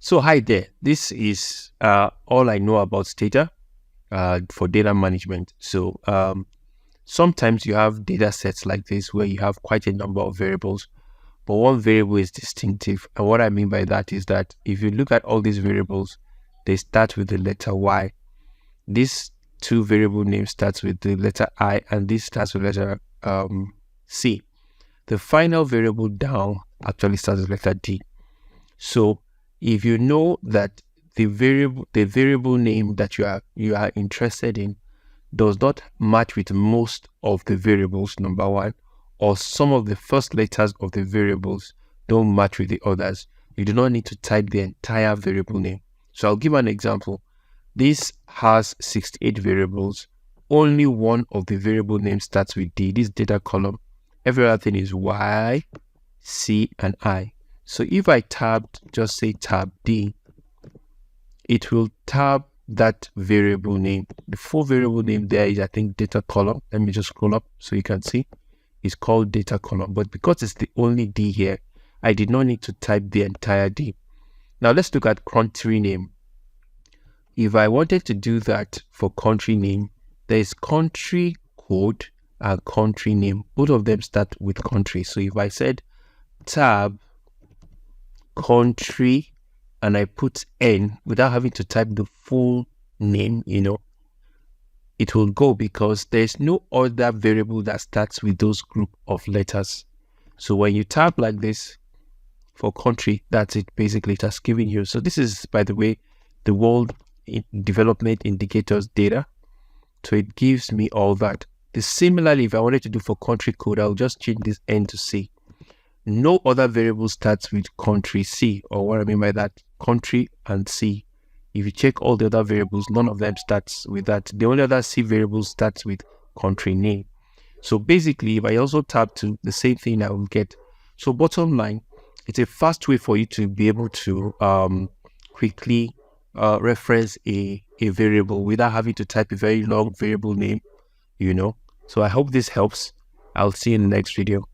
So hi there. This is all I know about Stata for data management. Sometimes you have data sets like this where you have quite a number of variables, but one variable is distinctive. And what I mean by that is that if you look at all these variables, they start with the letter Y. This two variable name starts with the letter I, and this starts with letter C. The final variable down actually starts with letter D. So if you know that the variable name that you are interested in does not match with most of the variables, number one, or some of the first letters of the variables don't match with the others, you do not need to type the entire variable name. So I'll give an example. This has 68 variables. Only one of the variable names starts with D, this data column. Every other thing is Y, C, and I. So if I just say tab D, it will tab that variable name. The full variable name there is, I think, data column. Let me just scroll up so you can see. It's called data column. But because it's the only D here, I did not need to type the entire D. Now let's look at country name. If I wanted to do that for country name, there is country code and country name. Both of them start with country. So if I said tab country and I put N without having to type the full name, it will go because there's no other variable that starts with those group of letters. So when you type like this for country, that's it. Basically, it has given you. So this is, by the way, the World Development Indicators data. So it gives me all that. Similarly, if I wanted to do for country code, I'll just change this N to C. No other variable starts with country C, or what I mean by that, country and C. If you check all the other variables, none of them starts with that. The only other C variable starts with country name. So basically, if I also tap to the same thing, I will get. So bottom line, it's a fast way for you to be able to quickly reference a variable without having to type a very long variable name, So I hope this helps. I'll see you in the next video.